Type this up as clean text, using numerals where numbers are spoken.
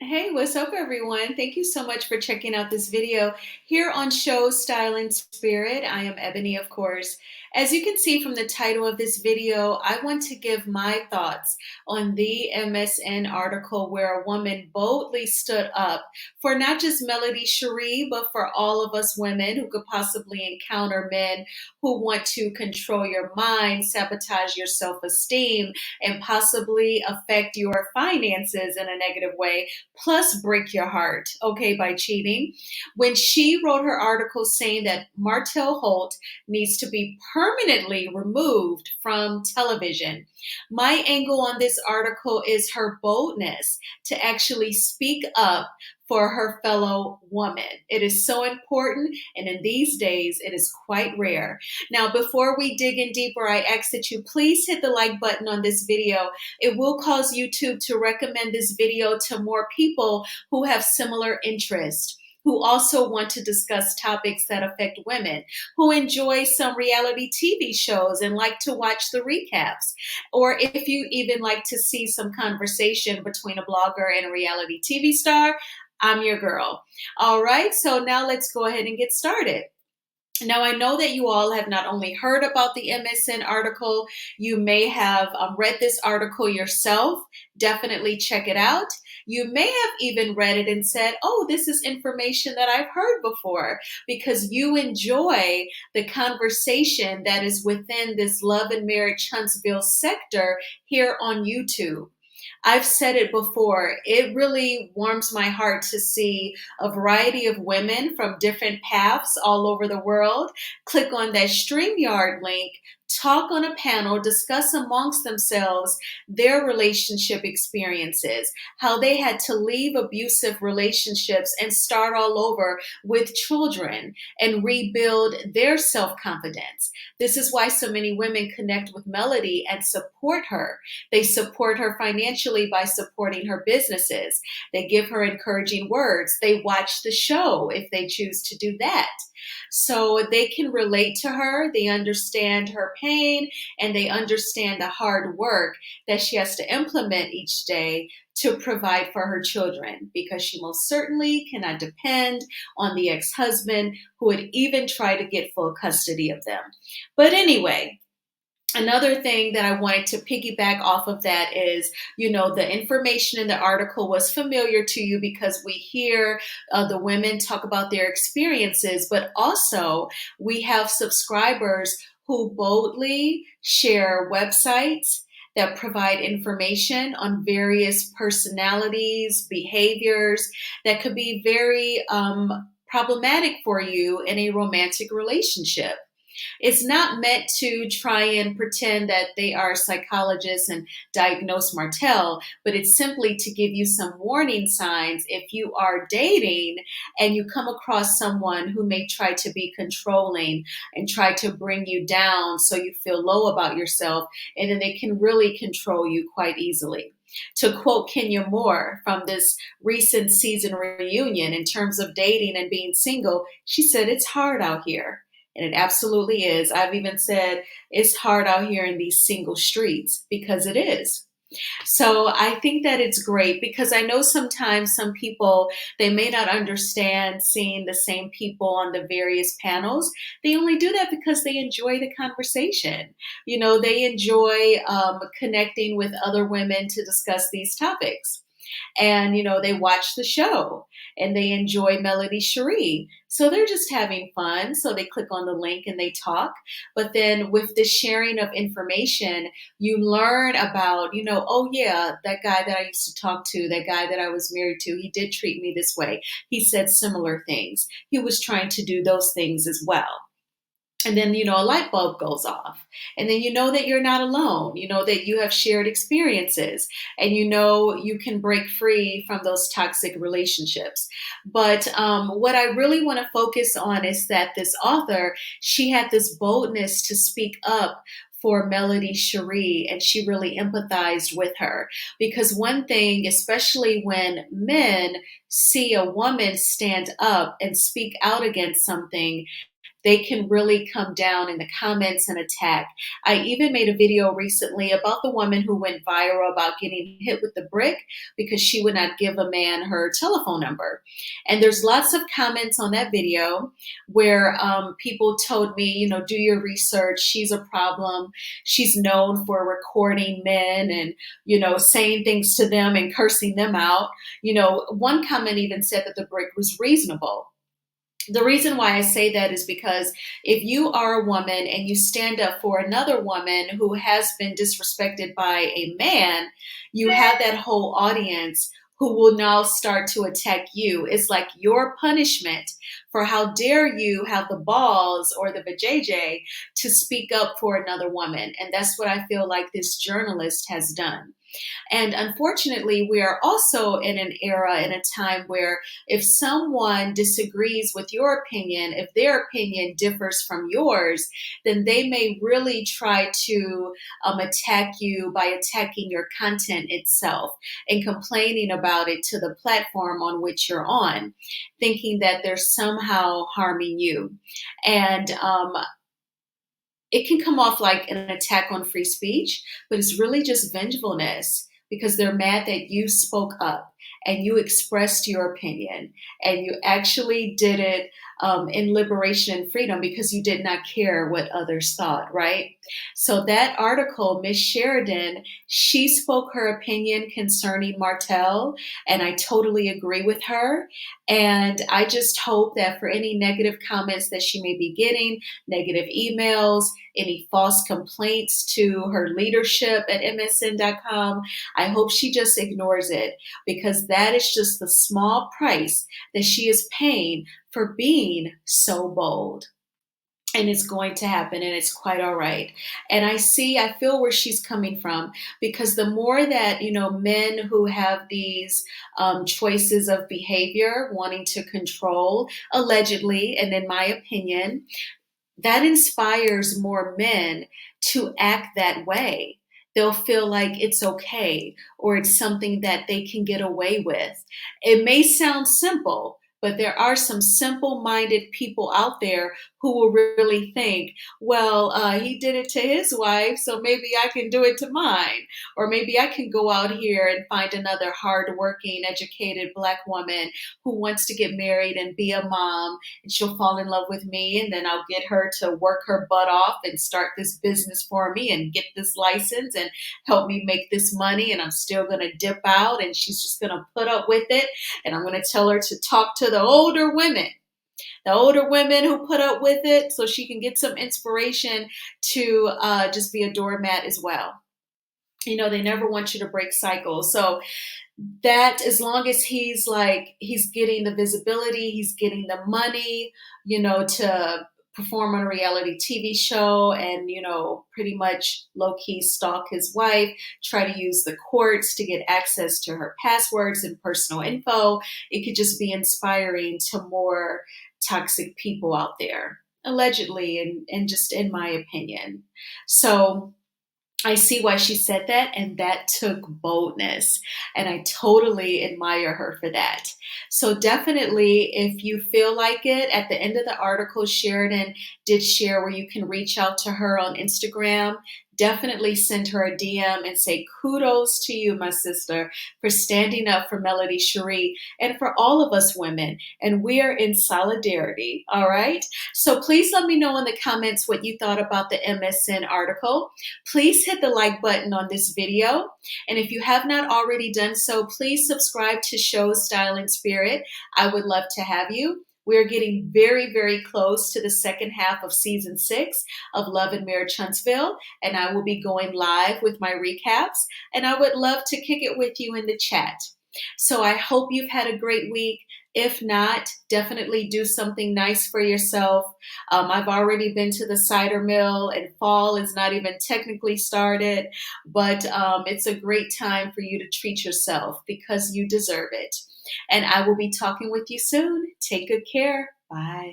Hey, what's up, everyone? Thank you so much for checking out this video here on Show Style and Spirit. I am Ebony, of course. As you can see from the title of this video, I want to give my thoughts on the MSN article where a woman boldly stood up for not just Melody Cherie, but for all of us women who could possibly encounter men who want to control your mind, sabotage your self-esteem, and possibly affect your finances in a negative way plus break your heart, okay, by cheating. When she wrote her article saying that Martell Holt needs to be permanently removed from television, my angle on this article is her boldness to actually speak up for her fellow woman. It is so important, and in these days, it is quite rare. Now, before we dig in deeper, I ask that you please hit the like button on this video. It will cause YouTube to recommend this video to more people who have similar interests, who also want to discuss topics that affect women, who enjoy some reality TV shows and like to watch the recaps, or if you even like to see some conversation between a blogger and a reality TV star, I'm your girl. All right, so now let's go ahead and get started. Now, I know that you all have not only heard about the MSN article, you may have read this article yourself. Definitely check it out. You may have even read it and said, oh, this is information that I've heard before, because you enjoy the conversation that is within this love and marriage Huntsville sector here on YouTube. I've said it before, it really warms my heart to see a variety of women from different paths all over the world click on that StreamYard link, talk on a panel, discuss amongst themselves their relationship experiences, how they had to leave abusive relationships and start all over with children and rebuild their self-confidence. This is why so many women connect with Melody and support her. They support her financially by supporting her businesses. They give her encouraging words. They watch the show if they choose to do that. So they can relate to her, they understand her pain, and they understand the hard work that she has to implement each day to provide for her children, because she most certainly cannot depend on the ex-husband who would even try to get full custody of them. But anyway, another thing that I wanted to piggyback off of that is, the information in the article was familiar to you because we hear the women talk about their experiences, but also we have subscribers who boldly share websites that provide information on various personalities, behaviors that could be very problematic for you in a romantic relationship. It's not meant to try and pretend that they are psychologists and diagnose Martell, but it's simply to give you some warning signs if you are dating and you come across someone who may try to be controlling and try to bring you down so you feel low about yourself, and then they can really control you quite easily. To quote Kenya Moore from this recent season reunion in terms of dating and being single, she said, "It's hard out here." And it absolutely is. I've even said it's hard out here in these single streets, because it is. So I think that it's great, because I know sometimes some people, they may not understand seeing the same people on the various panels. They only do that because they enjoy the conversation. They enjoy connecting with other women to discuss these topics. And they watch the show and they enjoy Melody Cherie, so they're just having fun, so they click on the link and they talk. But then with the sharing of information, you learn about, oh yeah, that guy that I used to talk to, that guy that I was married to, he did treat me this way, he said similar things, he was trying to do those things as well. And then, a light bulb goes off. And then you know that you're not alone. You know that you have shared experiences, and you can break free from those toxic relationships. But what I really want to focus on is that this author, she had this boldness to speak up for Melody Cherie, and she really empathized with her. Because one thing, especially when men see a woman stand up and speak out against something, they can really come down in the comments and attack. I even made a video recently about the woman who went viral about getting hit with the brick because she would not give a man her telephone number. And there's lots of comments on that video where people told me, do your research. She's a problem. She's known for recording men and, saying things to them and cursing them out. One comment even said that the brick was reasonable. The reason why I say that is because if you are a woman and you stand up for another woman who has been disrespected by a man, you have that whole audience who will now start to attack you. It's like your punishment for how dare you have the balls or the vajayjay to speak up for another woman. And that's what I feel like this journalist has done. And unfortunately, we are also in an era, in a time where if someone disagrees with your opinion, if their opinion differs from yours, then they may really try to attack you by attacking your content itself and complaining about it to the platform on which you're on, thinking that they're somehow harming you. And it can come off like an attack on free speech, but it's really just vengefulness because they're mad that you spoke up and you expressed your opinion and you actually did it in liberation and freedom because you did not care what others thought, right? So that article, Miss Sheridan, she spoke her opinion concerning Martell, and I totally agree with her. And I just hope that for any negative comments that she may be getting, negative emails, any false complaints to her leadership at MSN.com, I hope she just ignores it because that is just the small price that she is paying for being so bold. And it's going to happen and it's quite all right. And I feel where she's coming from because the more that, men who have these choices of behavior, wanting to control, allegedly, and in my opinion, that inspires more men to act that way. They'll feel like it's okay or it's something that they can get away with. It may sound simple, but there are some simple-minded people out there who will really think, well, he did it to his wife, so maybe I can do it to mine. Or maybe I can go out here and find another hardworking, educated Black woman who wants to get married and be a mom, and she'll fall in love with me, and then I'll get her to work her butt off and start this business for me and get this license and help me make this money, and I'm still going to dip out, and she's just going to put up with it, and I'm going to tell her to talk to the older women who put up with it so she can get some inspiration to just be a doormat as well. They never want you to break cycles. So that as long as he's getting the visibility, he's getting the money, to perform on a reality TV show and, pretty much low-key stalk his wife, try to use the courts to get access to her passwords and personal info. It could just be inspiring to more toxic people out there, allegedly, and just in my opinion. So I see why she said that, and that took boldness, and I totally admire her for that. So definitely, if you feel like it, at the end of the article, Sheridan did share where you can reach out to her on Instagram. Definitely send her a DM and say, kudos to you, my sister, for standing up for Melody Cherie and for all of us women. And we are in solidarity, all right? So please let me know in the comments what you thought about the MSN article. Please hit the like button on this video. And if you have not already done so, please subscribe to Show Style and Spirit. I would love to have you. We're getting very, very close to the second half of season 6 of Love and Marriage Huntsville, and I will be going live with my recaps, and I would love to kick it with you in the chat. So I hope you've had a great week. If not, definitely do something nice for yourself. I've already been to the cider mill, and fall is not even technically started, but it's a great time for you to treat yourself because you deserve it. And I will be talking with you soon. Take good care. Bye.